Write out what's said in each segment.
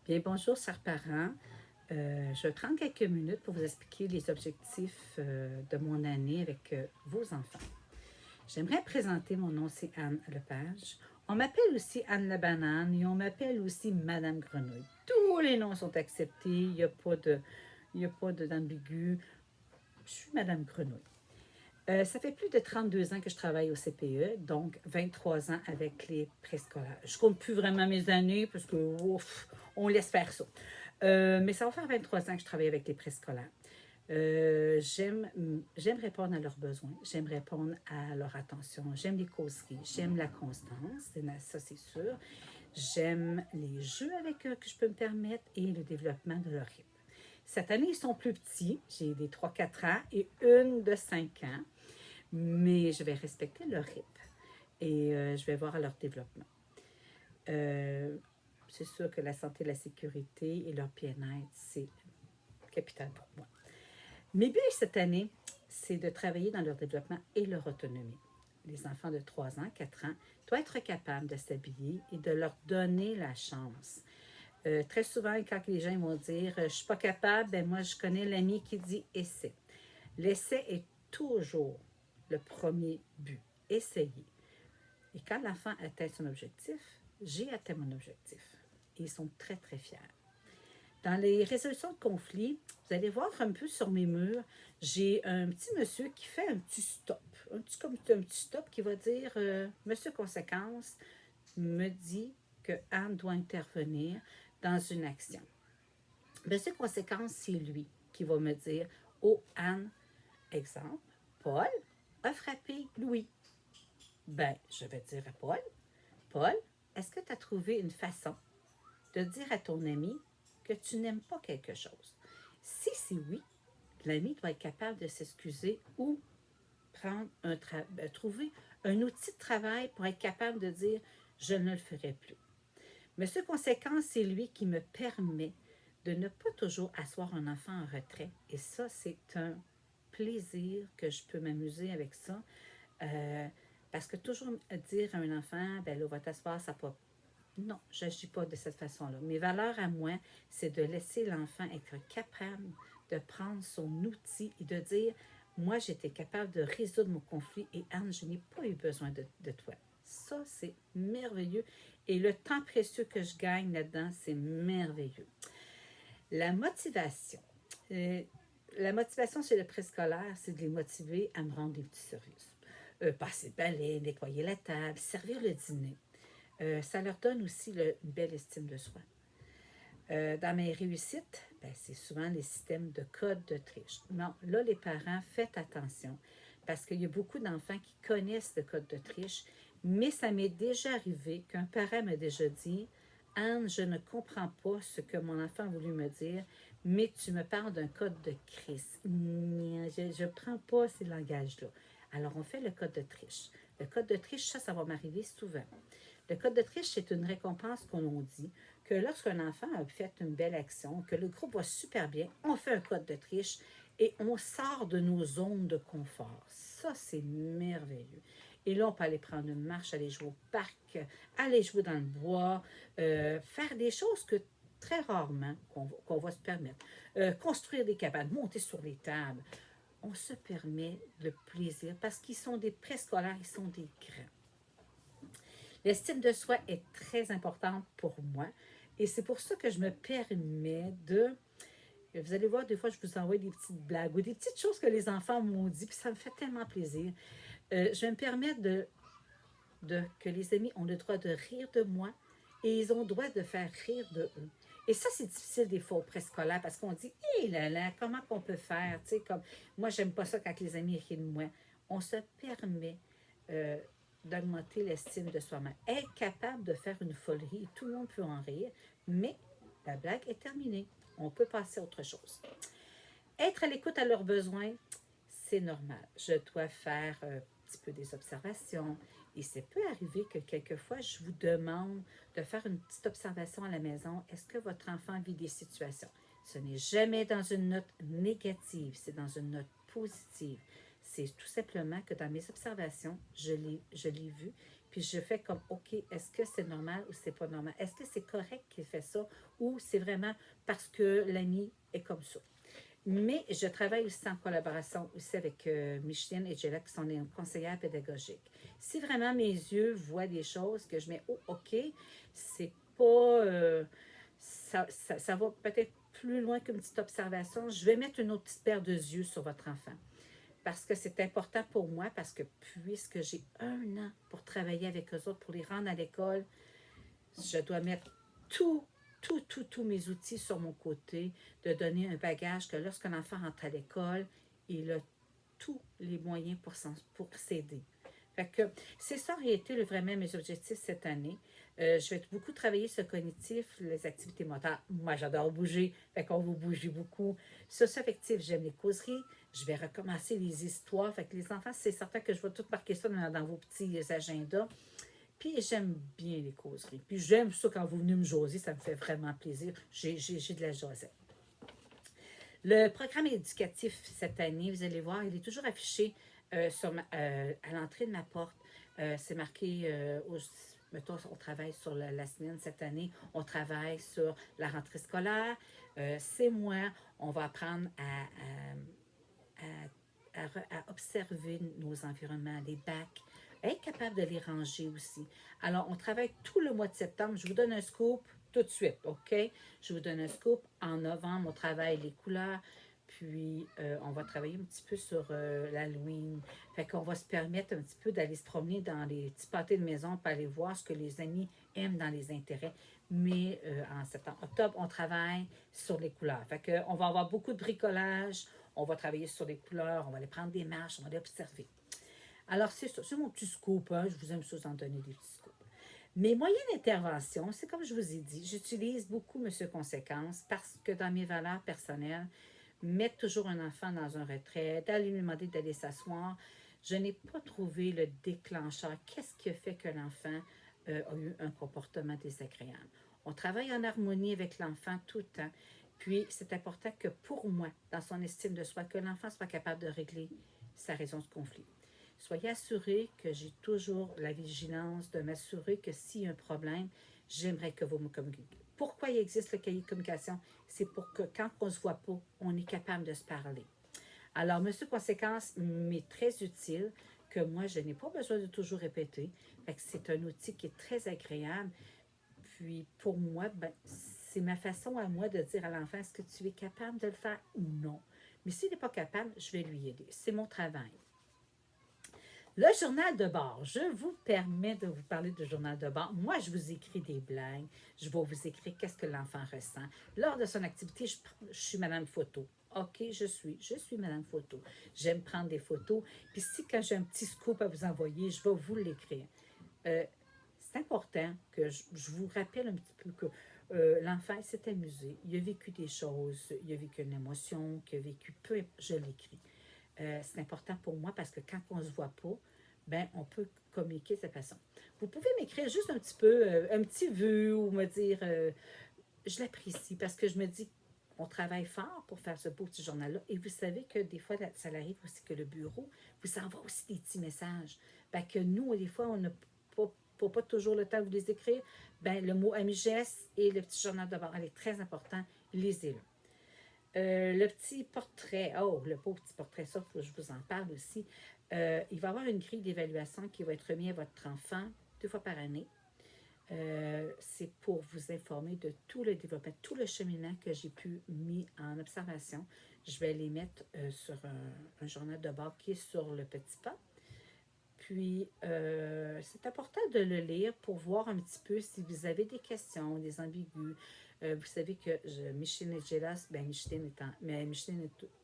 Bien, bonjour, chers parents. Je vais prendre quelques minutes pour vous expliquer les objectifs de mon année avec vos enfants. J'aimerais présenter mon nom, c'est Anne Lepage. On m'appelle aussi Anne la banane et on m'appelle aussi Madame Grenouille. Tous les noms sont acceptés, il n'y a pas d'ambigu. Je suis Madame Grenouille. Ça fait plus de 32 ans que je travaille au CPE, donc 23 ans avec les préscolaires. Je ne compte plus vraiment mes années parce que on laisse faire ça. Mais ça va faire 23 ans que je travaille avec les préscolaires. J'aime répondre à leurs besoins, j'aime répondre à leur attention, j'aime les causeries, j'aime la constance, ça c'est sûr. J'aime les jeux avec eux que je peux me permettre et le développement de leur rythme. Cette année, ils sont plus petits. J'ai des 3-4 ans et une de 5 ans. Mais je vais respecter leur rythme et je vais voir à leur développement. Euh, c'est sûr que la santé, la sécurité et leur bien-être, c'est capital pour moi. Mes buts cette année, c'est de travailler dans leur développement et leur autonomie. Les enfants de 3 ans, 4 ans doivent être capables de s'habiller et de leur donner la chance. Très souvent, quand les gens vont dire « je ne suis pas capable », ben moi, je connais l'ami qui dit « essaie ». L'essai est toujours le premier but. Essayer. Et quand l'enfant atteint son objectif, j'ai atteint mon objectif. Et ils sont très, très fiers. Dans les résolutions de conflits, vous allez voir un peu sur mes murs, j'ai un petit monsieur qui fait un petit stop. Un petit stop qui va dire Monsieur Conséquence me dit que Anne doit intervenir dans une action. Monsieur Conséquence, c'est lui qui va me dire Oh, Anne, exemple, Paul a frappé Louis. Ben, je vais dire à Paul, Paul, est-ce que tu as trouvé une façon de dire à ton ami que tu n'aimes pas quelque chose? Si c'est oui, l'ami doit être capable de s'excuser ou trouver un outil de travail pour être capable de dire je ne le ferai plus. Monsieur Conséquence, c'est lui qui me permet de ne pas toujours asseoir un enfant en retrait. Et ça, c'est un plaisir que je peux m'amuser avec ça. Parce que toujours dire à un enfant, ben là, va t'asseoir, ça pas. Non, je n'agis pas de cette façon-là. Mes valeurs à moi, c'est de laisser l'enfant être capable de prendre son outil et de dire, moi, j'étais capable de résoudre mon conflit et Anne, je n'ai pas eu besoin de toi. Ça, c'est merveilleux. Et le temps précieux que je gagne là-dedans, c'est merveilleux. La motivation. La motivation chez le préscolaire, c'est de les motiver à me rendre des petits services. Passer le balai, nettoyer la table, servir le dîner. Ça leur donne aussi une belle estime de soi. Dans mes réussites, ben, c'est souvent les systèmes de code de triche. Non, là, les parents, faites attention parce qu'il y a beaucoup d'enfants qui connaissent le code de triche, mais ça m'est déjà arrivé qu'un parent m'a déjà dit Anne, je ne comprends pas ce que mon enfant a voulu me dire, mais tu me parles d'un code de crise. Je ne prends pas ces langages-là. Alors, on fait le code de triche. Le code de triche, ça va m'arriver souvent. Le code de triche, c'est une récompense qu'on dit que lorsqu'un enfant a fait une belle action, que le groupe va super bien, on fait un code de triche et on sort de nos zones de confort. Ça, c'est merveilleux. Et là, on peut aller prendre une marche, aller jouer au parc, aller jouer dans le bois, faire des choses que très rarement qu'on va se permettre. Construire des cabanes, monter sur les tables. On se permet le plaisir parce qu'ils sont des préscolaires, ils sont des grands. L'estime de soi est très importante pour moi et c'est pour ça que je me permets de... Vous allez voir, des fois, je vous envoie des petites blagues ou des petites choses que les enfants m'ont dit, puis ça me fait tellement plaisir. Je vais me permettre que les amis ont le droit de rire de moi et ils ont le droit de faire rire de eux. Et ça, c'est difficile des fois au préscolaire parce qu'on dit, hé là là, comment qu'on peut faire? Tu sais, comme, moi, j'aime pas ça quand les amis rient de moi. On se permet euh, d'augmenter l'estime de soi-même. Être capable de faire une folerie, tout le monde peut en rire, mais la blague est terminée. On peut passer à autre chose. Être à l'écoute à leurs besoins, c'est normal. Je dois faire un petit peu des observations. Et ça peut arriver que quelquefois, je vous demande de faire une petite observation à la maison. Est-ce que votre enfant vit des situations? Ce n'est jamais dans une note négative, c'est dans une note positive. C'est tout simplement que dans mes observations, je l'ai vu Puis je fais comme, OK, est-ce que c'est normal ou c'est pas normal? Est-ce que c'est correct qu'il fait ça ou c'est vraiment parce que l'ami est comme ça? Mais je travaille aussi en collaboration aussi avec Micheline et Jella, qui sont des conseillères pédagogiques. Si vraiment mes yeux voient des choses que je mets, oh, OK, c'est pas. Ça va peut-être plus loin qu'une petite observation. Je vais mettre une autre petite paire de yeux sur votre enfant. Parce que c'est important pour moi, parce que puisque j'ai 1 an pour travailler avec eux autres, pour les rendre à l'école, je dois mettre tous mes outils sur mon côté, de donner un bagage que lorsqu'un enfant rentre à l'école, il a tous les moyens pour s'aider. Fait que c'est ça en réalité vraiment mes objectifs cette année. Je vais beaucoup travailler sur le cognitif, les activités motoires. Moi, j'adore bouger, fait qu'on va bouger beaucoup. Sur ce affectif, j'aime les causeries. Je vais recommencer les histoires. Fait que les enfants, c'est certain que je vais tout marquer ça dans vos petits agendas. Puis j'aime bien les causeries. Puis j'aime ça quand vous venez me jaser, ça me fait vraiment plaisir. J'ai de la jasette. Le programme éducatif cette année, vous allez voir, il est toujours affiché à l'entrée de ma porte. C'est marqué, mettons, on travaille sur la semaine cette année, on travaille sur la rentrée scolaire. C'est moi, on va apprendre à observer nos environnements, les bacs, être capable de les ranger aussi. Alors, on travaille tout le mois de septembre. Je vous donne un scoop tout de suite, OK? Je vous donne un scoop. En novembre, on travaille les couleurs. Puis, on va travailler un petit peu sur l'Halloween. Fait qu'on va se permettre un petit peu d'aller se promener dans les petits pâtés de maison pour aller voir ce que les amis aiment dans les intérêts. Mais en septembre, octobre, on travaille sur les couleurs. Fait qu'on va avoir beaucoup de bricolage. On va travailler sur les couleurs. On va aller prendre des marches. On va les observer. Alors, c'est ça. C'est mon petit scoop. Hein. Je vous aime ça vous en donner des petits scoops. Mes moyens d'intervention, c'est comme je vous ai dit, j'utilise beaucoup Monsieur Conséquence parce que dans mes valeurs personnelles, mettre toujours un enfant dans un retrait, d'aller lui demander d'aller s'asseoir, je n'ai pas trouvé le déclencheur. Qu'est-ce qui a fait que l'enfant a eu un comportement désagréable? On travaille en harmonie avec l'enfant tout le temps. Puis, c'est important que pour moi, dans son estime de soi, que l'enfant soit capable de régler sa raison de conflit. Soyez assurés que j'ai toujours la vigilance de m'assurer que s'il y a un problème, j'aimerais que vous me communiquiez. Pourquoi il existe le cahier de communication? C'est pour que quand on ne se voit pas, on est capable de se parler. Alors, Monsieur Conséquence m'est très utile, que moi, je n'ai pas besoin de toujours répéter. C'est un outil qui est très agréable. Puis, pour moi, c'est ma façon à moi de dire à l'enfant, est-ce que tu es capable de le faire ou non? Mais s'il n'est pas capable, je vais lui aider. C'est mon travail. Le journal de bord, je vous permets de vous parler du journal de bord. Moi, je vous écris des blagues. Je vais vous écrire qu'est-ce que l'enfant ressent. Lors de son activité, je suis Madame Photo. OK, je suis Madame Photo. J'aime prendre des photos. Puis si quand j'ai un petit scoop à vous envoyer, je vais vous l'écrire. C'est important que je vous rappelle un petit peu que l'enfant s'est amusé. Il a vécu des choses, il a vécu une émotion, qu'il a vécu peu, je l'écris. C'est important pour moi parce que quand on ne se voit pas, on peut communiquer de cette façon. Vous pouvez m'écrire juste un petit peu, un petit vœu ou me dire, je l'apprécie parce que je me dis, on travaille fort pour faire ce beau petit journal-là. Et vous savez que des fois, ça arrive aussi que le bureau vous envoie aussi des petits messages. Que nous, des fois, on n'a pas toujours le temps de vous les écrire. Le mot Amigesse et le petit journal de bord, elle est très important. Lisez-le. Le petit portrait, le beau petit portrait, ça, il faut que je vous en parle aussi. Il va y avoir une grille d'évaluation qui va être remise à votre enfant 2 fois par année. C'est pour vous informer de tout le développement, tout le cheminement que j'ai pu mettre en observation. Je vais les mettre sur un journal de bord qui est sur le petit pas. Puis, c'est important de le lire pour voir un petit peu si vous avez des questions, des ambigus. Vous savez que Micheline et Jelas, Micheline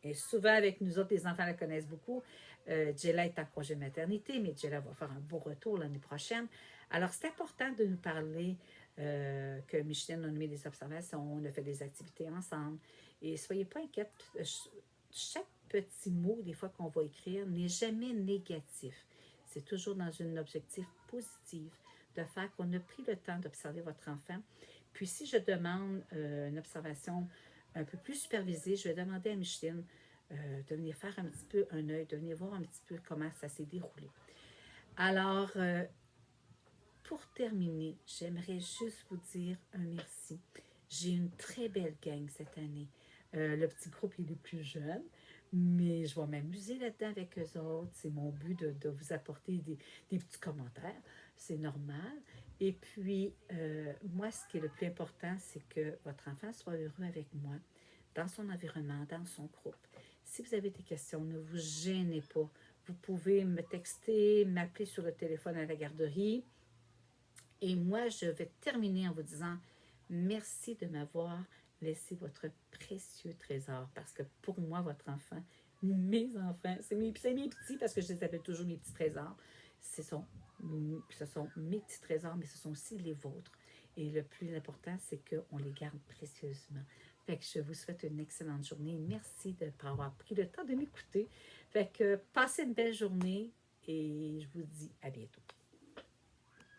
est souvent avec nous autres, les enfants la connaissent beaucoup. Jella est en congé de maternité, mais Jella va faire un beau retour l'année prochaine. Alors, c'est important de nous parler que Micheline a nommé des observations, on a fait des activités ensemble. Et soyez pas inquiètes, chaque petit mot, des fois, qu'on va écrire, n'est jamais négatif. C'est toujours dans un objectif positif de faire qu'on a pris le temps d'observer votre enfant. Puis si je demande une observation un peu plus supervisée, je vais demander à Micheline de venir faire un petit peu un œil, de venir voir un petit peu comment ça s'est déroulé. Alors, pour terminer, j'aimerais juste vous dire un merci. J'ai une très belle gang cette année. Le petit groupe, il est plus jeune, mais je vais m'amuser là-dedans avec eux autres. C'est mon but de vous apporter des petits commentaires. C'est normal. Et puis, moi, ce qui est le plus important, c'est que votre enfant soit heureux avec moi, dans son environnement, dans son groupe. Si vous avez des questions, ne vous gênez pas. Vous pouvez me texter, m'appeler sur le téléphone à la garderie. Et moi, je vais terminer en vous disant merci de m'avoir laissé votre précieux trésor parce que pour moi, votre enfant, mes enfants, c'est mes petits parce que je les appelle toujours mes petits trésors. Ce sont mes petits trésors, mais ce sont aussi les vôtres. Et le plus important, c'est qu'on les garde précieusement. Fait que je vous souhaite une excellente journée. Merci d'avoir pris le temps de m'écouter. Fait que passez une belle journée et je vous dis à bientôt.